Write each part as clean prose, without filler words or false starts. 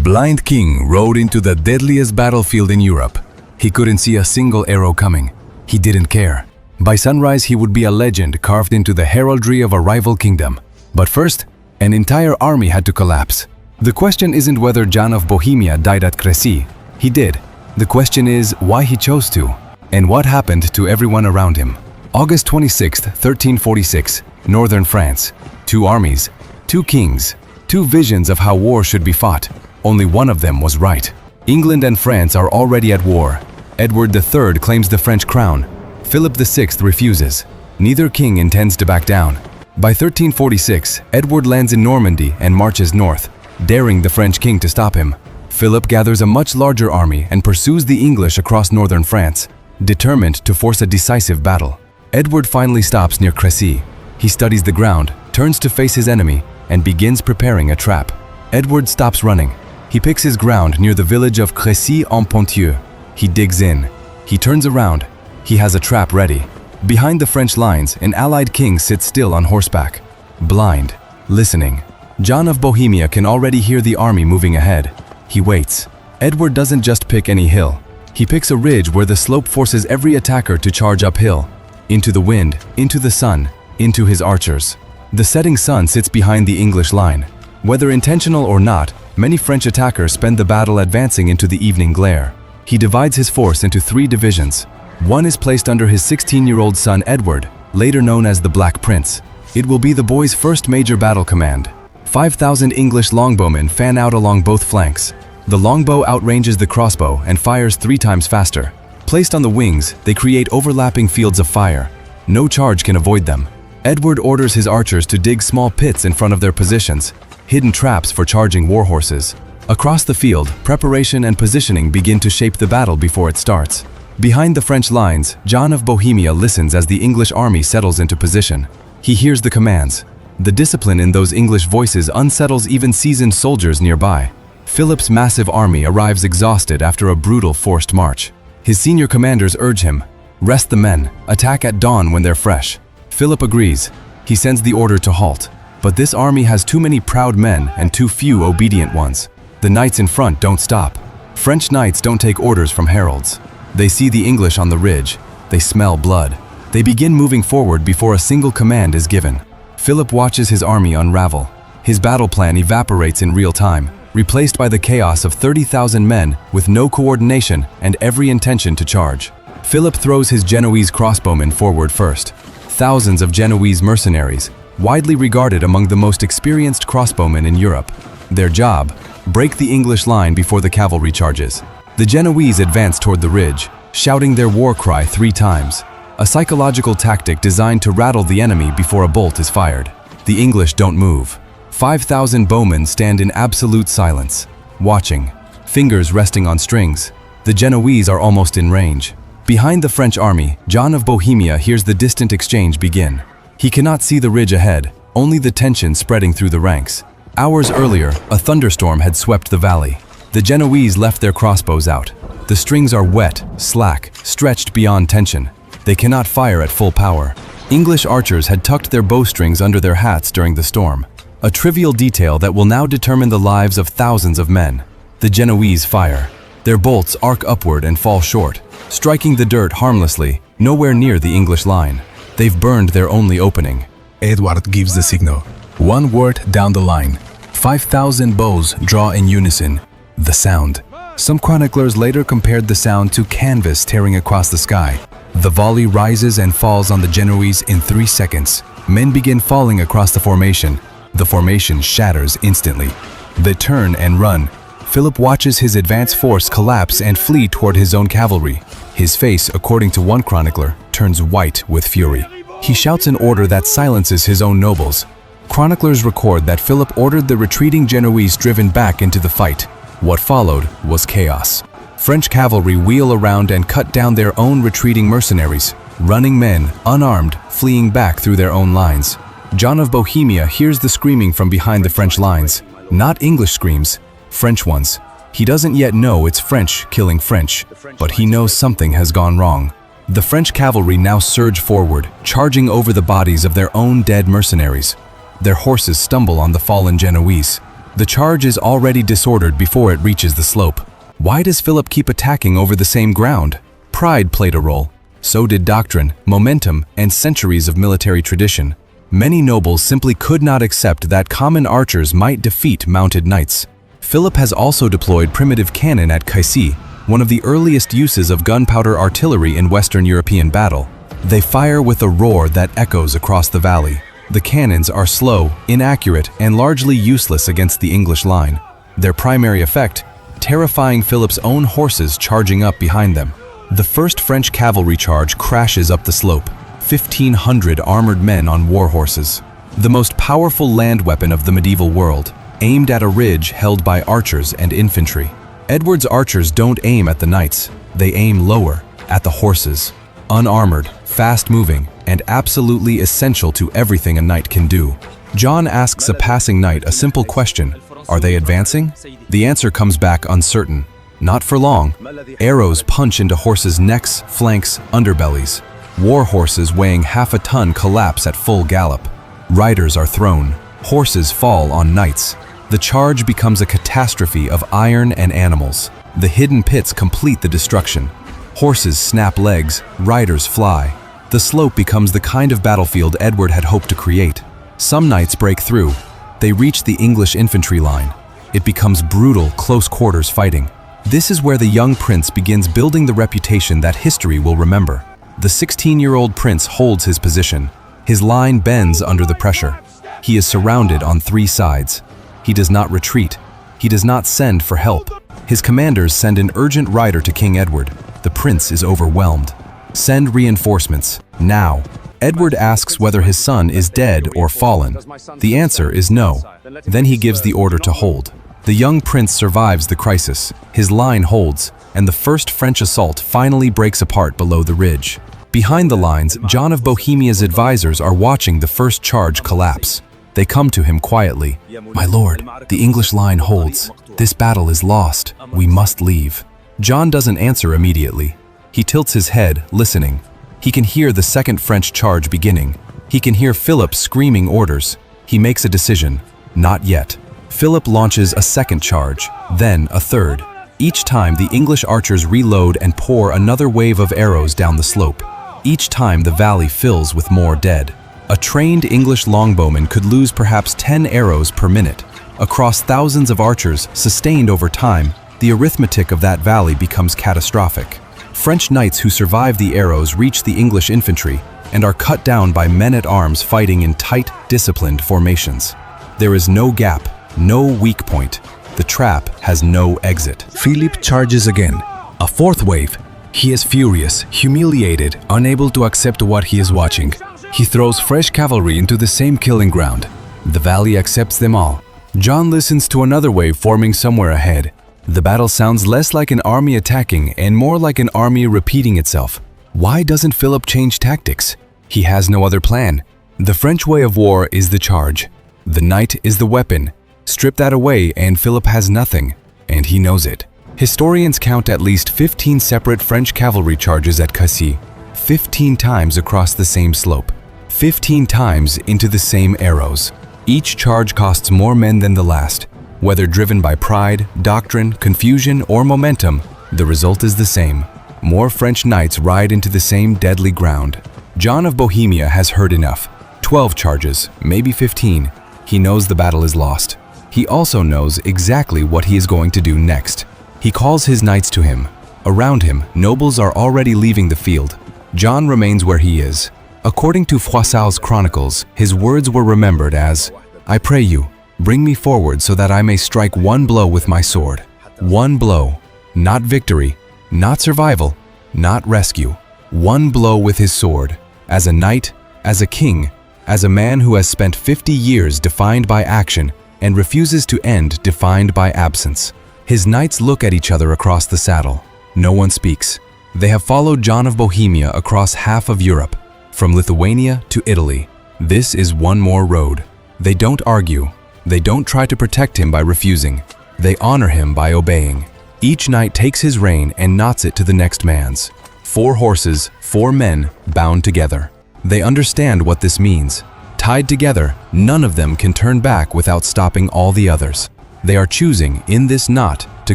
blind king rode into the deadliest battlefield in Europe. He couldn't see a single arrow coming. He didn't care. By sunrise, he would be a legend carved into the heraldry of a rival kingdom. But first, an entire army had to collapse. The question isn't whether John of Bohemia died at Crecy. He did. The question is why he chose to, and what happened to everyone around him. August 26, 1346, northern France. Two armies, two kings, two visions of how war should be fought. Only one of them was right. England and France are already at war. Edward III claims the French crown. Philip VI refuses. Neither king intends to back down. By 1346, Edward lands in Normandy and marches north, daring the French king to stop him. Philip gathers a much larger army and pursues the English across northern France, determined to force a decisive battle. Edward finally stops near Crecy. He studies the ground, turns to face his enemy, and begins preparing a trap. Edward stops running. He picks his ground near the village of Crécy-en-Ponthieu. He digs in. He turns around. He has a trap ready. Behind the French lines, an allied king sits still on horseback, blind, listening. John of Bohemia can already hear the army moving ahead. He waits. Edward doesn't just pick any hill. He picks a ridge where the slope forces every attacker to charge uphill. Into the wind, into the sun, into his archers. The setting sun sits behind the English line. Whether intentional or not, many French attackers spend the battle advancing into the evening glare. He divides his force into 3 divisions. One is placed under his 16-year-old son Edward, later known as the Black Prince. It will be the boy's first major battle command. 5,000 English longbowmen fan out along both flanks. The longbow outranges the crossbow and fires 3 times faster. Placed on the wings, they create overlapping fields of fire. No charge can avoid them. Edward orders his archers to dig small pits in front of their positions, hidden traps for charging war horses. Across the field, preparation and positioning begin to shape the battle before it starts. Behind the French lines, John of Bohemia listens as the English army settles into position. He hears the commands. The discipline in those English voices unsettles even seasoned soldiers nearby. Philip's massive army arrives exhausted after a brutal forced march. His senior commanders urge him, "Rest the men, attack at dawn when they're fresh." Philip agrees. He sends the order to halt. But this army has too many proud men and too few obedient ones. The knights in front don't stop. French knights don't take orders from heralds. They see the English on the ridge. They smell blood. They begin moving forward before a single command is given. Philip watches his army unravel. His battle plan evaporates in real time, replaced by the chaos of 30,000 men with no coordination and every intention to charge. Philip throws his Genoese crossbowmen forward first. Thousands of Genoese mercenaries, widely regarded among the most experienced crossbowmen in Europe. Their job: break the English line before the cavalry charges. The Genoese advance toward the ridge, shouting their war cry 3 times, a psychological tactic designed to rattle the enemy before a bolt is fired. The English don't move. 5,000 bowmen stand in absolute silence, watching, fingers resting on strings. The Genoese are almost in range. Behind the French army, John of Bohemia hears the distant exchange begin. He cannot see the ridge ahead, only the tension spreading through the ranks. Hours earlier, a thunderstorm had swept the valley. The Genoese left their crossbows out. The strings are wet, slack, stretched beyond tension. They cannot fire at full power. English archers had tucked their bowstrings under their hats during the storm, a trivial detail that will now determine the lives of thousands of men. The Genoese fire. Their bolts arc upward and fall short, striking the dirt harmlessly, nowhere near the English line. They've burned their only opening. Edward gives the signal. 1 word down the line. 5,000 bows draw in unison. The sound. Some chroniclers later compared the sound to canvas tearing across the sky. The volley rises and falls on the Genoese in 3 seconds. Men begin falling across the formation. The formation shatters instantly. They turn and run. Philip watches his advance force collapse and flee toward his own cavalry. His face, according to one chronicler, turns white with fury. He shouts an order that silences his own nobles. Chroniclers record that Philip ordered the retreating Genoese driven back into the fight. What followed was chaos. French cavalry wheel around and cut down their own retreating mercenaries, running men, unarmed, fleeing back through their own lines. John of Bohemia hears the screaming from behind the French lines. Not English screams, French ones. He doesn't yet know it's French killing French, but he knows something has gone wrong. The French cavalry now surge forward, charging over the bodies of their own dead mercenaries. Their horses stumble on the fallen Genoese. The charge is already disordered before it reaches the slope. Why does Philip keep attacking over the same ground? Pride played a role. So did doctrine, momentum, and centuries of military tradition. Many nobles simply could not accept that common archers might defeat mounted knights. Philip has also deployed primitive cannon at Crecy, one of the earliest uses of gunpowder artillery in Western European battle. They fire with a roar that echoes across the valley. The cannons are slow, inaccurate, and largely useless against the English line. Their primary effect, terrifying Philip's own horses charging up behind them. The first French cavalry charge crashes up the slope, 1,500 armored men on war horses. The most powerful land weapon of the medieval world, aimed at a ridge held by archers and infantry. Edward's archers don't aim at the knights, they aim lower, at the horses. Unarmored, fast-moving, and absolutely essential to everything a knight can do. John asks a passing knight a simple question: are they advancing? The answer comes back uncertain. Not for long. Arrows punch into horses' necks, flanks, underbellies. War horses weighing half a ton collapse at full gallop. Riders are thrown. Horses fall on knights. The charge becomes a catastrophe of iron and animals. The hidden pits complete the destruction. Horses snap legs, riders fly. The slope becomes the kind of battlefield Edward had hoped to create. Some knights break through. They reach the English infantry line. It becomes brutal, close-quarters fighting. This is where the young prince begins building the reputation that history will remember. The 16-year-old prince holds his position. His line bends under the pressure. He is surrounded on three sides. He does not retreat. He does not send for help. His commanders send an urgent rider to King Edward. The prince is overwhelmed. Send reinforcements, now. Edward asks whether his son is dead or fallen. The answer is no. Then he gives the order to hold. The young prince survives the crisis. His line holds, and the first French assault finally breaks apart below the ridge. Behind the lines, John of Bohemia's advisors are watching the first charge collapse. They come to him quietly. "My lord, the English line holds. This battle is lost. We must leave." John doesn't answer immediately. He tilts his head, listening. He can hear the second French charge beginning. He can hear Philip screaming orders. He makes a decision. Not yet. Philip launches a second charge, then a third. Each time, the English archers reload and pour another wave of arrows down the slope. Each time, the valley fills with more dead. A trained English longbowman could lose perhaps 10 arrows per minute. Across thousands of archers, sustained over time, the arithmetic of that valley becomes catastrophic. French knights who survive the arrows reach the English infantry and are cut down by men-at-arms fighting in tight, disciplined formations. There is no gap, no weak point. The trap has no exit. Philip charges again. A fourth wave. He is furious, humiliated, unable to accept what he is watching. He throws fresh cavalry into the same killing ground. The valley accepts them all. John listens to another wave forming somewhere ahead. The battle sounds less like an army attacking and more like an army repeating itself. Why doesn't Philip change tactics? He has no other plan. The French way of war is the charge. The knight is the weapon. Strip that away and Philip has nothing, and he knows it. Historians count at least 15 separate French cavalry charges at Crecy, 15 times across the same slope, 15 times into the same arrows. Each charge costs more men than the last. Whether driven by pride, doctrine, confusion, or momentum, the result is the same. More French knights ride into the same deadly ground. John of Bohemia has heard enough. 12 charges, maybe 15. He knows the battle is lost. He also knows exactly what he is going to do next. He calls his knights to him. Around him, nobles are already leaving the field. John remains where he is. According to Froissart's chronicles, his words were remembered as, "I pray you, bring me forward so that I may strike one blow with my sword." One blow. Not victory, not survival, not rescue. One blow with his sword. As a knight, as a king, as a man who has spent 50 years defined by action and refuses to end defined by absence. His knights look at each other across the saddle. No one speaks. They have followed John of Bohemia across half of Europe, from Lithuania to Italy. This is one more road. They don't argue. They don't try to protect him by refusing. They honor him by obeying. Each knight takes his rein and knots it to the next man's. 4 horses, 4 men, bound together. They understand what this means. Tied together, none of them can turn back without stopping all the others. They are choosing, in this knot, to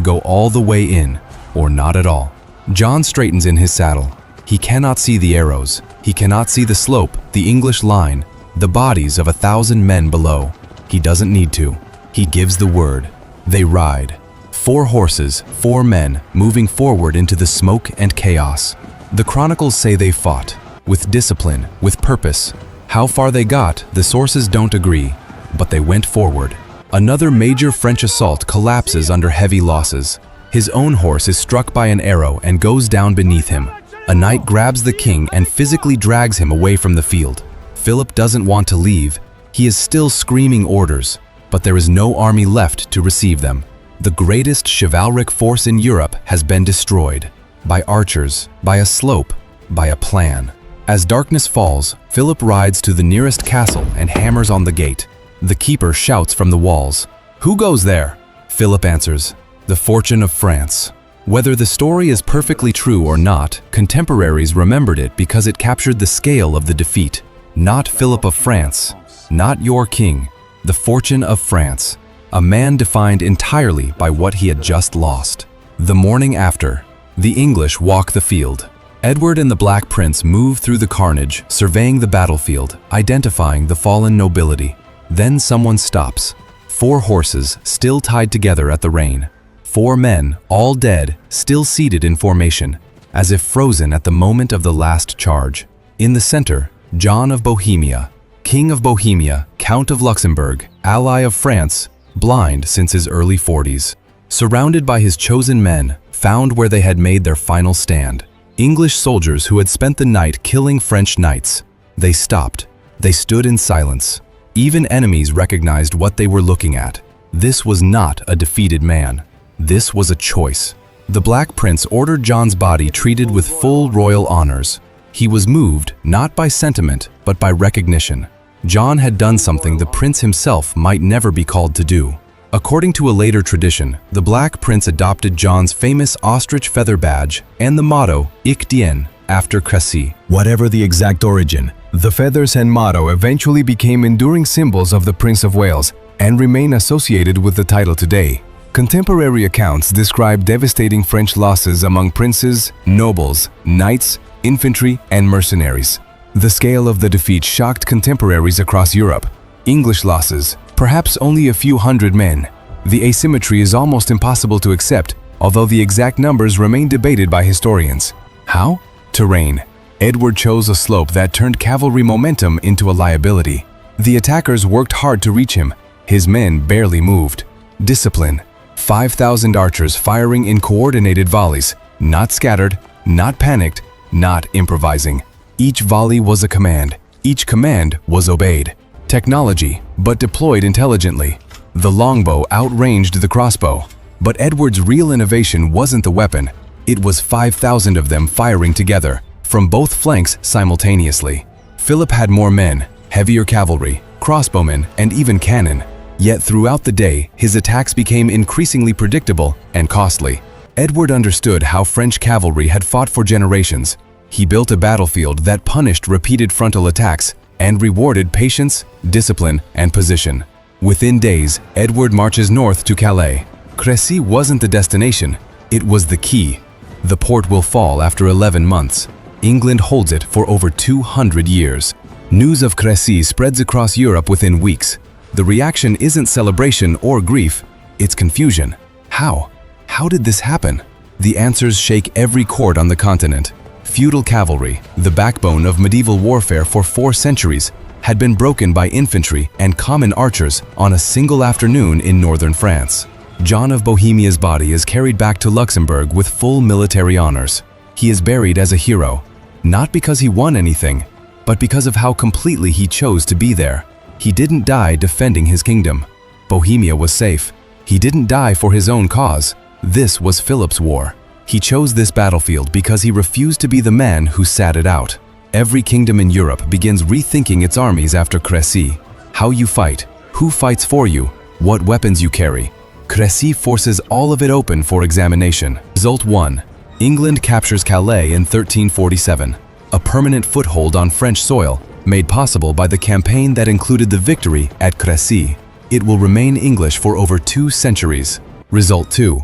go all the way in, or not at all. John straightens in his saddle. He cannot see the arrows. He cannot see the slope, the English line, the bodies of 1,000 men below. He doesn't need to. He gives the word. They ride. 4 horses, 4 men, moving forward into the smoke and chaos. The chronicles say they fought, with discipline, with purpose. How far they got, the sources don't agree, but they went forward. Another major French assault collapses under heavy losses. His own horse is struck by an arrow and goes down beneath him. A knight grabs the king and physically drags him away from the field. Philip doesn't want to leave. He is still screaming orders, but there is no army left to receive them. The greatest chivalric force in Europe has been destroyed. By archers, by a slope, by a plan. As darkness falls, Philip rides to the nearest castle and hammers on the gate. The keeper shouts from the walls, "Who goes there?" Philip answers, "The fortune of France." Whether the story is perfectly true or not, contemporaries remembered it because it captured the scale of the defeat. Not Philip of France, not your king, the fortune of France. A man defined entirely by what he had just lost. The morning after, the English walk the field. Edward and the Black Prince move through the carnage, surveying the battlefield, identifying the fallen nobility. Then someone stops. 4 horses, still tied together at the rein. 4 men, all dead, still seated in formation, as if frozen at the moment of the last charge. In the center, John of Bohemia, King of Bohemia, Count of Luxembourg, ally of France, blind since his early 40s. Surrounded by his chosen men, found where they had made their final stand. English soldiers who had spent the night killing French knights. They stopped. They stood in silence. Even enemies recognized what they were looking at. This was not a defeated man. This was a choice. The Black Prince ordered John's body treated with full royal honors. He was moved not by sentiment, but by recognition. John had done something the prince himself might never be called to do. According to a later tradition, the Black Prince adopted John's famous ostrich feather badge and the motto, Ich dien, after Crecy. Whatever the exact origin, the feathers and motto eventually became enduring symbols of the Prince of Wales and remain associated with the title today. Contemporary accounts describe devastating French losses among princes, nobles, knights, infantry, and mercenaries. The scale of the defeat shocked contemporaries across Europe. English losses, perhaps only a few hundred men. The asymmetry is almost impossible to accept, although the exact numbers remain debated by historians. How? Terrain. Edward chose a slope that turned cavalry momentum into a liability. The attackers worked hard to reach him. His men barely moved. Discipline. 5,000 archers firing in coordinated volleys, not scattered, not panicked, not improvising. Each volley was a command. Each command was obeyed. Technology, but deployed intelligently. The longbow outranged the crossbow. But Edward's real innovation wasn't the weapon. It was 5,000 of them firing together, from both flanks simultaneously. Philip had more men, heavier cavalry, crossbowmen, and even cannon. Yet throughout the day, his attacks became increasingly predictable and costly. Edward understood how French cavalry had fought for generations. He built a battlefield that punished repeated frontal attacks and rewarded patience, discipline, and position. Within days, Edward marches north to Calais. Crecy wasn't the destination, it was the key. The port will fall after 11 months. England holds it for over 200 years. News of Crecy spreads across Europe within weeks. The reaction isn't celebration or grief, it's confusion. How? How did this happen? The answers shake every court on the continent. Feudal cavalry, the backbone of medieval warfare for 4 centuries, had been broken by infantry and common archers on a single afternoon in northern France. John of Bohemia's body is carried back to Luxembourg with full military honors. He is buried as a hero, not because he won anything, but because of how completely he chose to be there. He didn't die defending his kingdom. Bohemia was safe. He didn't die for his own cause. This was Philip's war. He chose this battlefield because he refused to be the man who sat it out. Every kingdom in Europe begins rethinking its armies after Crecy. How you fight, who fights for you, what weapons you carry. Crecy forces all of it open for examination. Result 1. England captures Calais in 1347, a permanent foothold on French soil, made possible by the campaign that included the victory at Crecy. It will remain English for over 2 centuries. Result 2.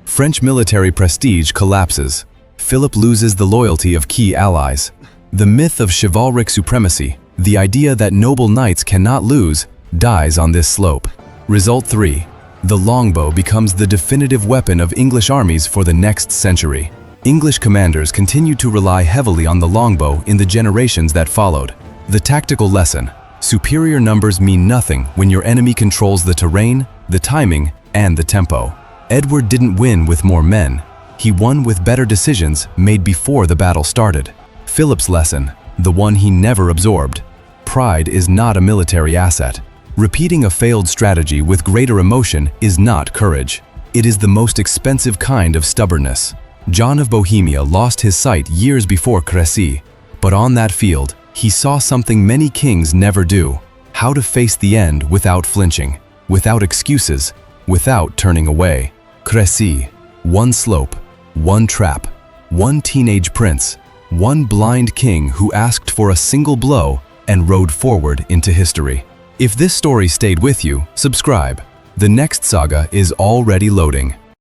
French military prestige collapses. Philip loses the loyalty of key allies. The myth of chivalric supremacy, the idea that noble knights cannot lose, dies on this slope. Result 3. The longbow becomes the definitive weapon of English armies for the next century. English commanders continued to rely heavily on the longbow in the generations that followed. The tactical lesson: superior numbers mean nothing when your enemy controls the terrain, the timing, and the tempo. Edward didn't win with more men. He won with better decisions made before the battle started. Philip's lesson, the one he never absorbed: pride is not a military asset. Repeating a failed strategy with greater emotion is not courage. It is the most expensive kind of stubbornness. John of Bohemia lost his sight years before Crecy, but on that field, he saw something many kings never do: how to face the end without flinching, without excuses, without turning away. Crecy, one slope, one trap, one teenage prince, one blind king who asked for a single blow and rode forward into history. If this story stayed with you, subscribe. The next saga is already loading.